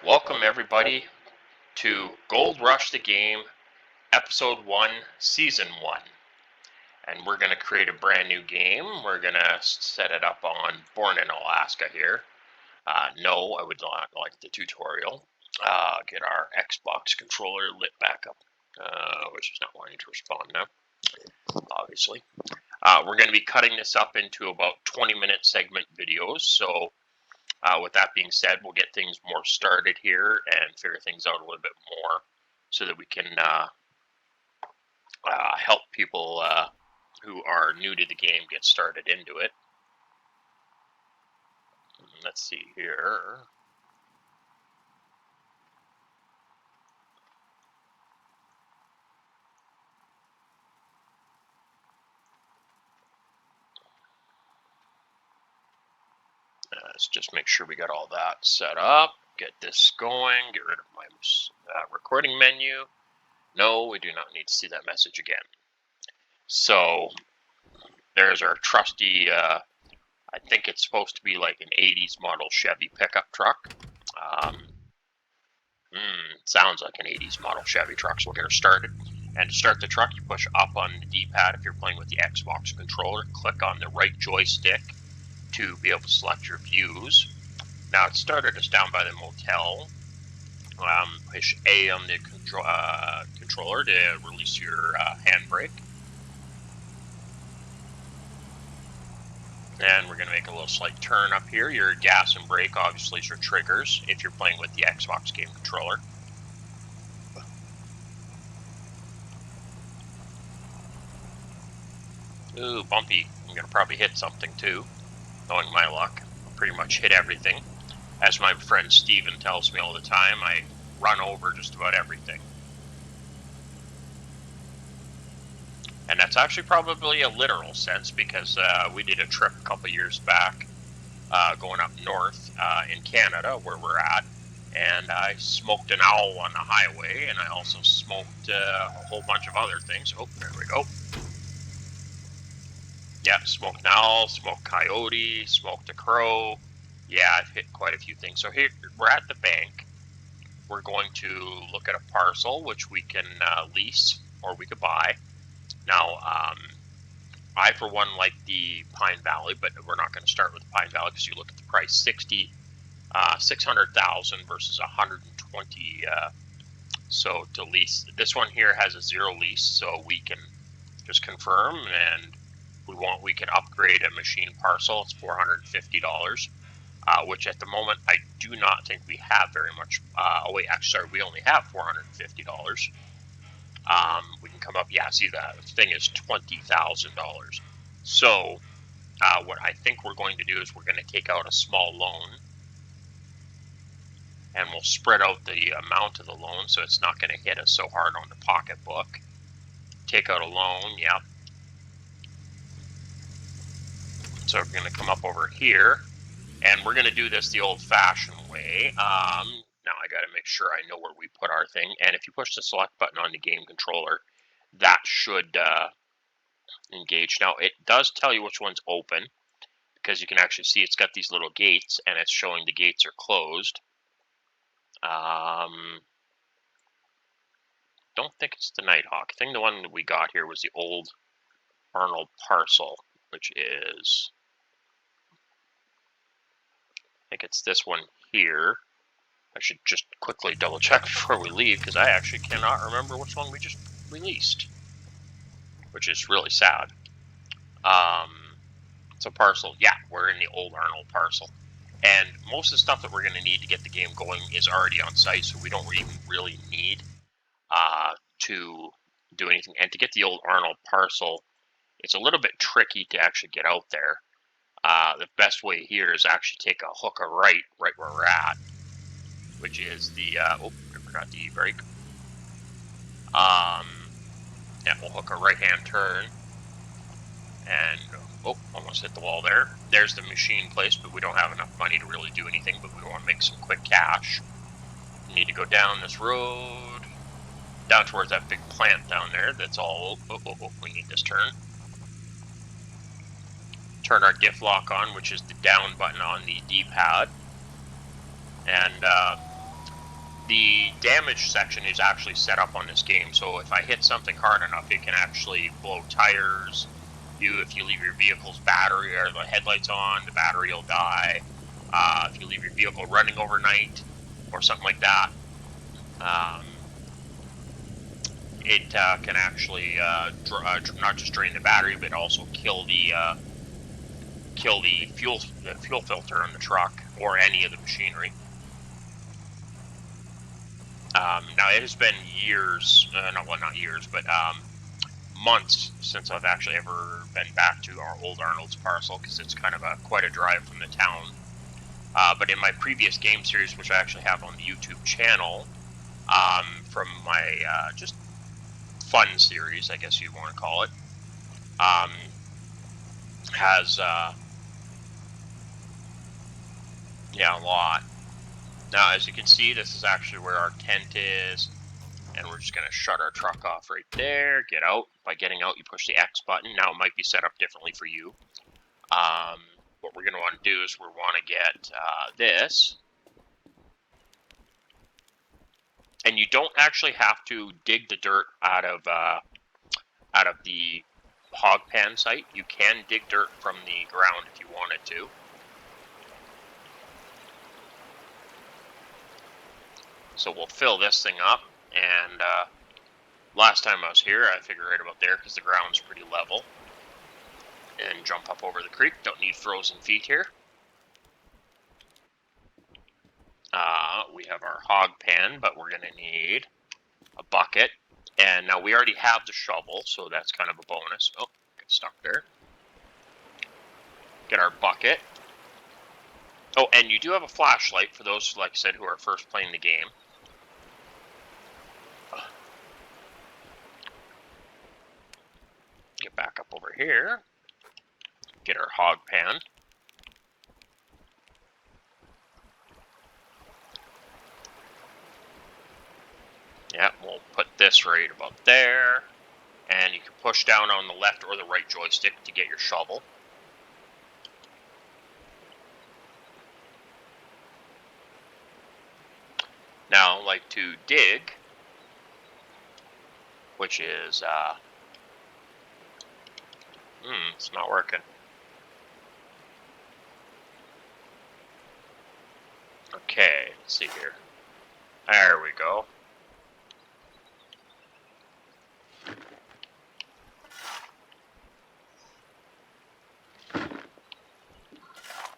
Welcome everybody to Gold Rush the Game, Episode 1, Season 1. And we're going to create a brand new game. We're going to set it up on Born in Alaska here. No, I would not like the tutorial. Get our Xbox controller lit back up, which is not wanting to respond now, obviously. We're going to be cutting this up into about 20-minute segment videos, so with that being said, we'll get things more started here and figure things out a little bit more so that we can help people who are new to the game get started into it. Let's see here. Let's just make sure we got all that set up. Get this going. Get rid of my recording menu. No, we do not need to see that message again. So there's our trusty, I think it's supposed to be like an 80s model Chevy pickup truck. Sounds like an 80s model Chevy truck, so we'll get her started. And to start the truck, you push up on the D-pad if you're playing with the Xbox controller. Click on the right joystick to be able to select your views. Now it started us down by the motel. Push A on the controller to release your handbrake. And we're going to make a little slight turn up here. Your gas and brake obviously is your triggers if you're playing with the Xbox game controller. Ooh, bumpy. I'm going to probably hit something too. Knowing my luck, pretty much hit everything. As my friend Steven tells me all the time, I run over just about everything. And that's actually probably a literal sense because we did a trip a couple years back going up north in Canada where we're at. And I smoked an owl on the highway, and I also smoked a whole bunch of other things. Oh, there we go. Yeah, smoked an owl, smoked coyote, smoked a crow. Yeah, I've hit quite a few things. So here, we're at the bank. We're going to look at a parcel, which we can lease or we could buy. Now, I, for one, like the Pine Valley, but we're not going to start with the Pine Valley because you look at the price, 600,000 versus 120. So to lease, this one here has a 0 lease, so we can just confirm, and we can upgrade a machine parcel. It's $450, which at the moment I do not think we have very much. Sorry, we only have $450. We can come up. Yeah, see that thing is $20,000. So what I think we're going to do is we're going to take out a small loan, and we'll spread out the amount of the loan so it's not going to hit us so hard on the pocketbook. Take out a loan, yeah. So we're going to come up over here, and we're going to do this the old-fashioned way. Now I got to make sure I know where we put our thing, and if you push the select button on the game controller, that should engage. Now it does tell you which one's open, because you can actually see it's got these little gates, and it's showing the gates are closed. Don't think it's the Nighthawk. I think the one that we got here was the old Arnold parcel, which is, I think it's this one here. I should just quickly double check before we leave because I actually cannot remember which one we just released, which is really sad. So parcel, yeah, we're in the old Arnold parcel. And most of the stuff that we're going to need to get the game going is already on site, so we don't even really need to do anything. And to get the old Arnold parcel, it's a little bit tricky to actually get out there. The best way here is actually take a hook a right where we're at, which is the, I forgot the e-brake. Yeah, we'll hook a right-hand turn, and, almost hit the wall there. There's the machine place, but we don't have enough money to really do anything, but we want to make some quick cash. We need to go down this road, down towards that big plant down there. That's all, we need this turn. Turn our diff lock on, which is the down button on the D-pad. And the damage section is actually set up on this game, so if I hit something hard enough, it can actually blow tires. If you leave your vehicle's battery or the headlights on, the battery will die. If you leave your vehicle running overnight or something like that, it can actually not just drain the battery, but also kill the fuel filter on the truck or any of the machinery. Now it has been years, not years, but months since I've actually ever been back to our old Arnold's parcel, because it's kind of quite a drive from the town. But in my previous game series, which I actually have on the YouTube channel, from my just fun series, I guess you'd want to call it, has a lot. Now, as you can see, this is actually where our tent is, and we're just going to shut our truck off right there. Get out. By getting out, you push the X button. Now, it might be set up differently for you. What we're going to want to do is we want to get this. And you don't actually have to dig the dirt out of the hog pan site. You can dig dirt from the ground if you wanted to. So we'll fill this thing up, and last time I was here, I figured right about there because the ground's pretty level. And jump up over the creek. Don't need frozen feet here. We have our hog pan, but we're going to need a bucket. And now we already have the shovel, so that's kind of a bonus. Oh, get stuck there. Get our bucket. Oh, and you do have a flashlight for those, like I said, who are first playing the game. Get back up over here. Get our hog pan. Yeah, we'll put this right about there. And you can push down on the left or the right joystick to get your shovel. Now, like to dig, which is, it's not working. Okay, let's see here. There we go.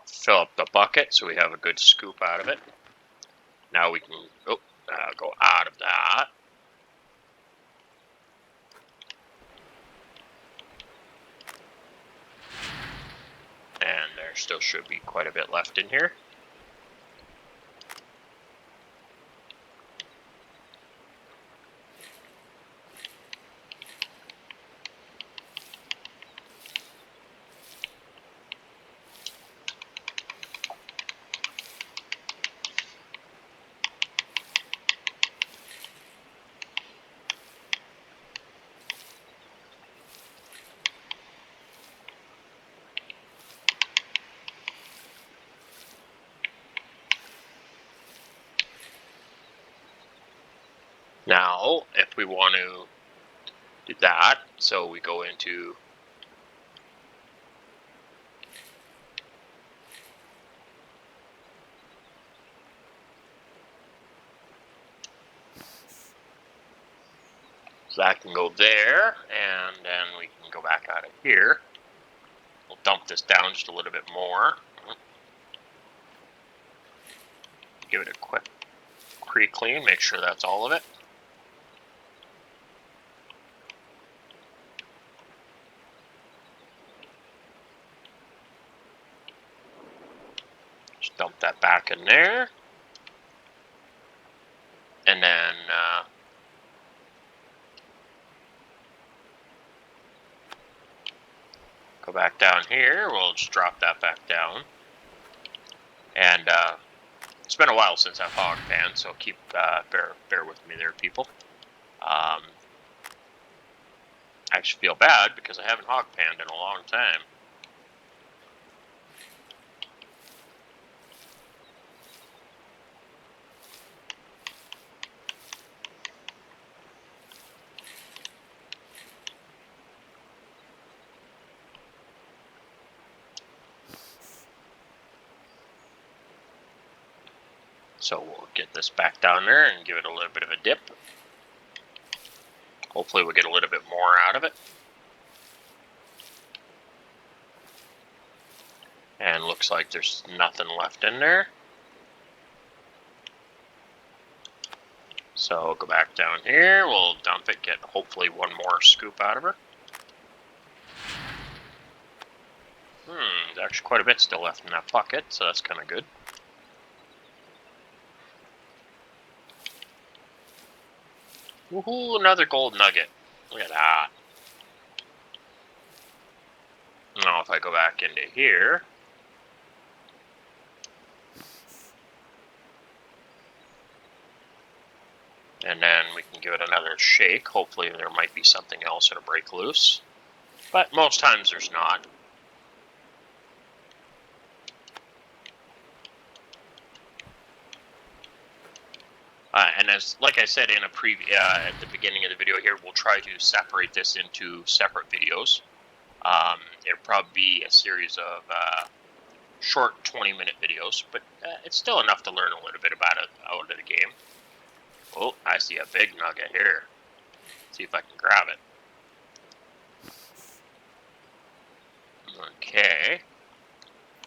Fill up the bucket so we have a good scoop out of it. Now we can go out of that. And there still should be quite a bit left in here. Now, if we want to do that, so we go into so that can go there, and then we can go back out of here. We'll dump this down just a little bit more. Give it a quick pre-clean, make sure that's all of it. Just dump that back in there. And then go back down here. We'll just drop that back down. And it's been a while since I've hog pan, so keep bear with me there, people. I actually feel bad because I haven't hog panned in a long time. So we'll get this back down there and give it a little bit of a dip. Hopefully we'll get a little bit more out of it. And looks like there's nothing left in there. So go back down here, we'll dump it, get hopefully one more scoop out of her. There's actually quite a bit still left in that bucket, so that's kind of good. Woohoo, another gold nugget. Look at that. Now if I go back into here, and then we can give it another shake. Hopefully there might be something else that'll break loose. But most times there's not. And as like I said in a at the beginning of the video here, we'll try to separate this into separate videos. It'll probably be a series of short 20-minute videos, but it's still enough to learn a little bit about it out of the game. Oh, I see a big nugget here. See if I can grab it. Okay.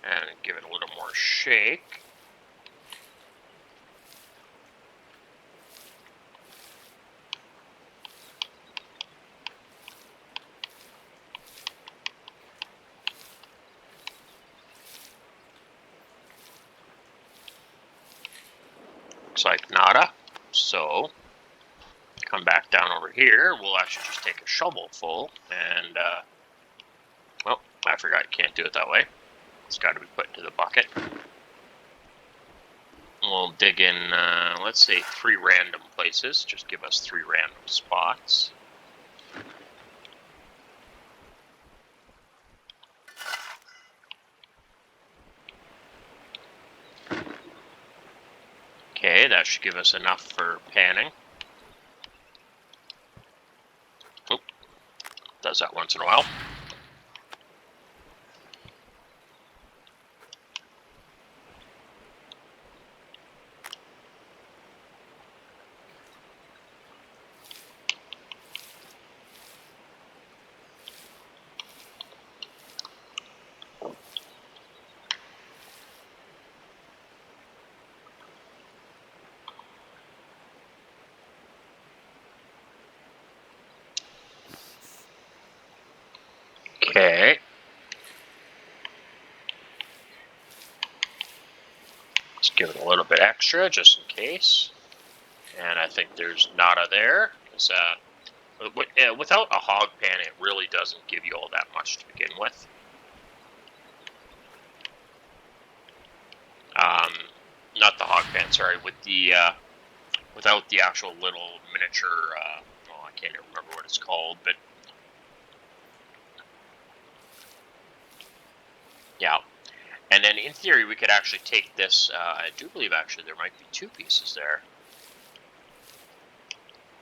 And give it a little more shake. Looks like nada. So, come back down over here. We'll actually just take a shovel full and, well, I forgot you can't do it that way. It's got to be put into the bucket. We'll dig in, let's say 3 random places. Just give us 3 random spots. Okay, that should give us enough for panning. Oh, does that once in a while. Okay. Let's give it a little bit extra just in case. And I think there's nada there. Without a hog pan, it really doesn't give you all that much to begin with. Not the hog pan, sorry. Without the actual little miniature, I can't even remember what it's called, but yeah. And then in theory, we could actually take this, I do believe actually there might be 2 pieces there.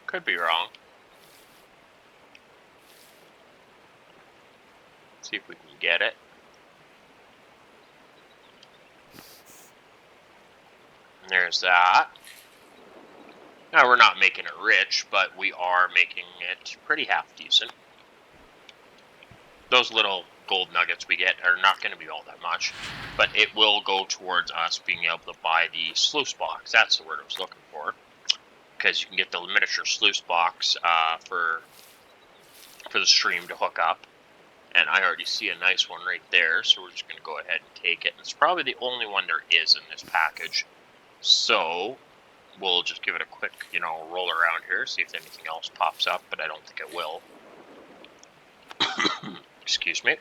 Could be wrong. See if we can get it. And there's that. Now we're not making it rich, but we are making it pretty half decent. Those little gold nuggets we get are not going to be all that much, but it will go towards us being able to buy the sluice box. That's the word I was looking for, because you can get the miniature sluice box for the stream to hook up, and I already see a nice one right there, so we're just going to go ahead and take it. And it's probably the only one there is in this package, so we'll just give it a quick, roll around here, see if anything else pops up, but I don't think it will. Excuse me.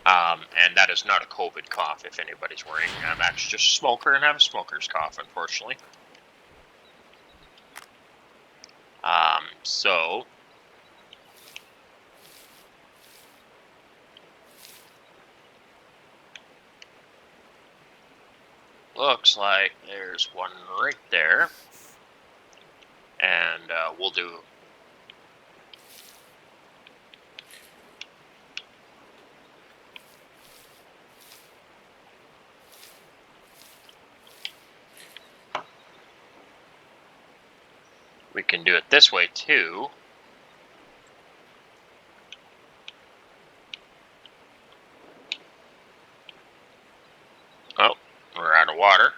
And that is not a COVID cough, if anybody's worrying. I'm actually just a smoker and have a smoker's cough, unfortunately. So looks like there's one right there. And we'll do We can do it this way too. Oh, we're out of water.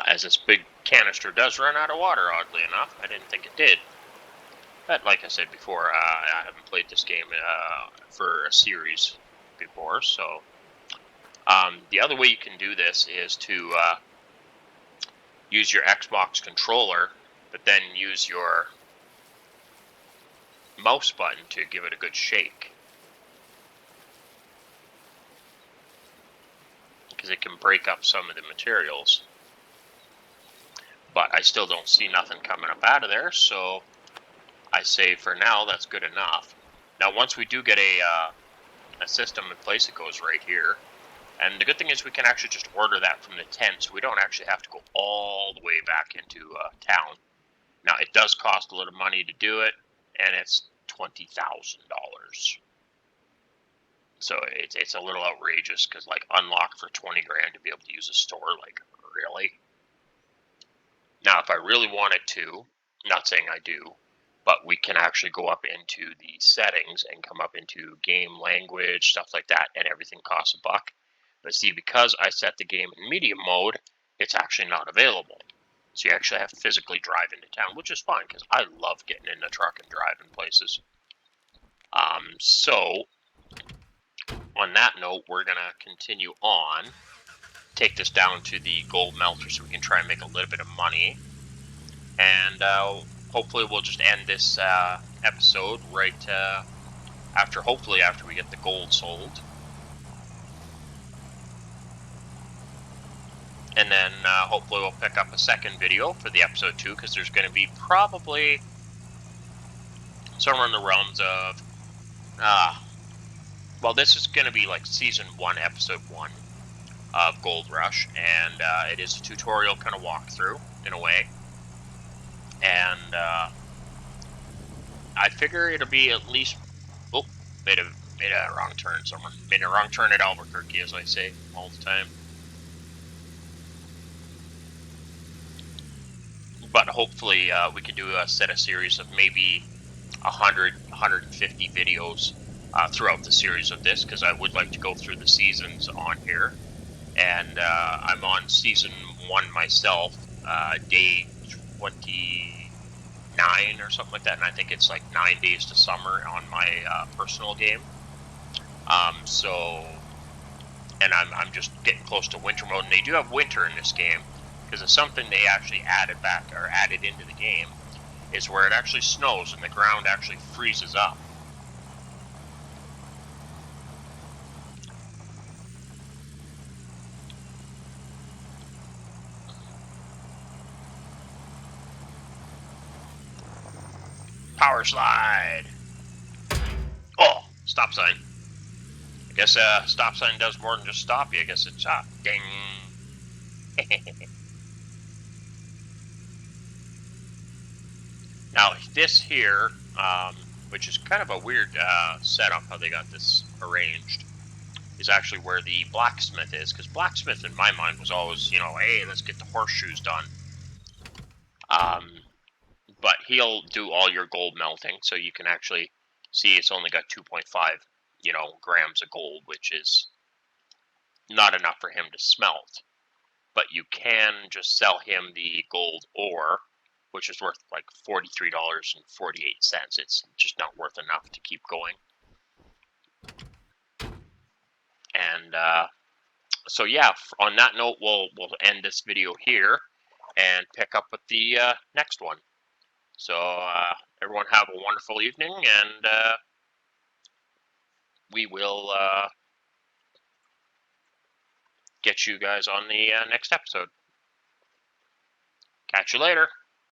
As this big canister does run out of water, oddly enough. I didn't think it did. But like I said before, I haven't played this game for a series before, so... the other way you can do this is to use your Xbox controller, but then use your mouse button to give it a good shake. Because it can break up some of the materials. But I still don't see nothing coming up out of there, so I say for now that's good enough. Now once we do get a system in place, it goes right here. And the good thing is we can actually just order that from the tent, so we don't actually have to go all the way back into town. Now, it does cost a little money to do it, and it's $20,000. So it's a little outrageous, because, like, unlock for 20 grand to be able to use a store, like, really? Now, if I really wanted to, not saying I do, but we can actually go up into the settings and come up into game language, stuff like that, and everything costs $1. But see, because I set the game in medium mode, it's actually not available. So you actually have to physically drive into town, which is fine, because I love getting in the truck and driving places. So, on that note, we're going to continue on. Take this down to the gold melter so we can try and make a little bit of money. And hopefully we'll just end this episode right after we get the gold sold. And then hopefully we'll pick up a second video for the episode 2, because there's going to be probably somewhere in the realms of... well, this is going to be like Season 1, Episode 1 of Gold Rush, and it is a tutorial kind of walkthrough, in a way. And I figure it'll be at least... Oh, made a wrong turn somewhere. Made a wrong turn at Albuquerque, as I say all the time. But hopefully we can do a series of maybe 100, 150 videos throughout the series of this, because I would like to go through the seasons on here. And I'm on Season 1 myself, day 29 or something like that, and I think it's like 9 days to summer on my personal game. And I'm just getting close to winter mode, and they do have winter in this game, because it's something they actually added into the game, is where it actually snows and the ground actually freezes up. Power slide! Oh, stop sign. I guess stop sign does more than just stop you. I guess it's ding. Now this here, which is kind of a weird setup how they got this arranged, is actually where the blacksmith is, because blacksmith in my mind was always, hey, let's get the horseshoes done. But he'll do all your gold melting, so you can actually see it's only got 2.5, grams of gold, which is not enough for him to smelt. But you can just sell him the gold ore, which is worth like $43.48. It's just not worth enough to keep going. And so yeah, on that note, we'll end this video here and pick up with the next one. So everyone have a wonderful evening, and we will get you guys on the next episode. Catch you later.